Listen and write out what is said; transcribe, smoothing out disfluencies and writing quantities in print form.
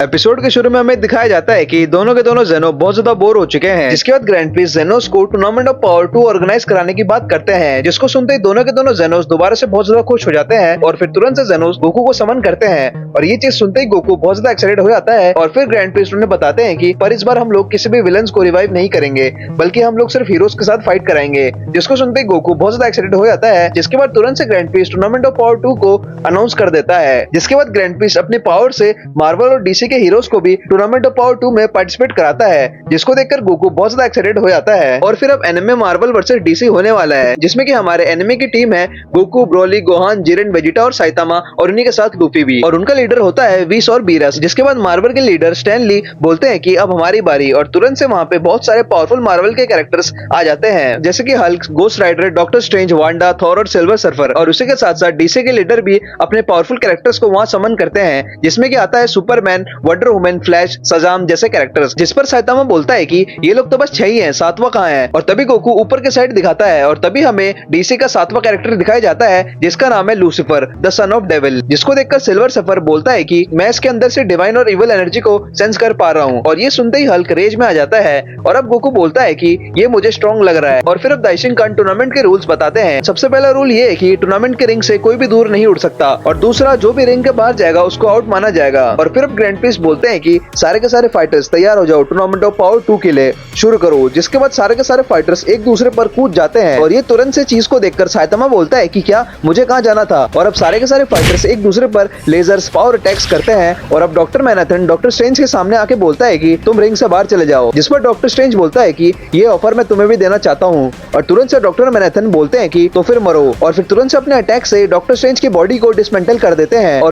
Episode के शुरू में हमें दिखाया जाता है कि दोनों के दोनों जेनो बहुत ज्यादा बोर हो चुके हैं, जिसके बाद ग्रैंड प्रिंस जेनोस को टूर्नामेंट ऑफ पावर 2 ऑर्गेनाइज कराने की बात करते हैं, जिसको सुनते ही दोनों के दोनों जेनोस दोबारा से बहुत ज्यादा खुश हो जाते हैं और फिर तुरंत से जेनोस गोकू को समन करते हैं। और ये चीज सुनते ही गोकू बहुत ज्यादा एक्साइटेड हो जाता है और फिर ग्रैंड प्रिंस उन्हें बताते हैं कि पर इस बार हम लोग किसी भी विलन्स को रिवाइव नहीं करेंगे, बल्कि हम लोग सिर्फ हीरोज के साथ फाइट कराएंगे, जिसको सुनते ही गोकू बहुत ज्यादा एक्साइटेड हो जाता है। जिसके बाद तुरंत से grand Prince tournament of power 2 को अनाउंस कर देता है, जिसके बाद ग्रैंड प्रिंस अपनी पावर से मार्वल और डीसी के हीरोज को भी टूर्नामेंट ऑफ पावर 2 में पार्टिसिपेट कराता है, जिसको देखकर गोकू बहुत ज्यादा एक्साइटेड हो जाता है। और फिर अब एनिमे मार्वल वर्सेस डीसी होने वाला है, जिसमें कि हमारे एनिमे की टीम है Goku, Broly, Gohan, Jiren, Vegeta और साइतामा, और उन्हीं के साथ लूफी भी, और उनका लीडर होता है विस और बीरस। जिसके बाद मार्वल के लीडर स्टैन ली बोलते हैं कि अब हमारी बारी, और तुरंत से वहाँ पे बहुत सारे पावरफुल मार्वल के कैरेक्टर्स आ जाते हैं, जैसे कि Hulk, Ghost Rider, Doctor Strange, Wanda, Thor और सिल्वर सर्फर। और उसी के साथ साथ डीसी के लीडर भी अपने पावरफुल कैरेक्टर्स को वहाँ समन करते हैं, जिसमें कि आता है सुपरमैन, वंडर वुमन, फ्लैश, सजाम जैसे कैरेक्टर्स। जिस पर साइतामा बोलता है कि ये लोग तो बस 6 ही हैं, 7वां कहाँ है। और तभी गोकू ऊपर के साइड दिखाता है और तभी हमें डीसी का 7वां कैरेक्टर दिखाया जाता है, जिसका नाम है Lucifer, the son of devil. जिसको देखकर सिल्वर सर्फर बोलता है कि मैं इसके अंदर से डिवाइन और इविल एनर्जी को सेंस कर पा रहा हूँ। और ये सुनते ही हल्क रेज में आ जाता है और अब गोकू बोलता है कि ये मुझे स्ट्रॉन्ग लग रहा है। और फिर अब दाइशिंगन टूर्नामेंट के रूल्स बताते हैं। सबसे पहला रूल ये है कि टूर्नामेंट के रिंग से कोई भी दूर नहीं उड़ सकता, और दूसरा जो भी रिंग के बाहर जाएगा उसको आउट माना जाएगा। और फिर अब ग्रैंड प्रिंस बोलते हैं कि सारे के सारे फाइटर्स तैयार हो जाओ, टूर्नामेंट ऑफ पावर 2 के लिए शुरू करो। जिसके बाद सारे के सारे फाइटर्स एक दूसरे पर कूद जाते हैं, और ये तुरंत से चीज को देखकर साइतामा बोलता है कि क्या मुझे कहाँ जाना था। और अब सारे के सारे फाइटर्स एक दूसरे पर लेजर्स, पावर अटैक्स करते हैं। और अब डॉक्टर मैनाथन डॉक्टर स्ट्रेंज के सामने आके बोलता है कि तुम रिंग से बाहर चले जाओ, जिस पर डॉक्टर स्ट्रेंज बोलता है कि ये ऑफर मैं तुम्हें भी देना चाहता हूँ। और तुरंत से डॉक्टर मैनाथन बोलते हैं कि तो फिर मरो, और फिर तुरंत से अपने अटैक से डॉक्टर स्ट्रेंज की बॉडी को डिसमेंटल कर देते हैं। और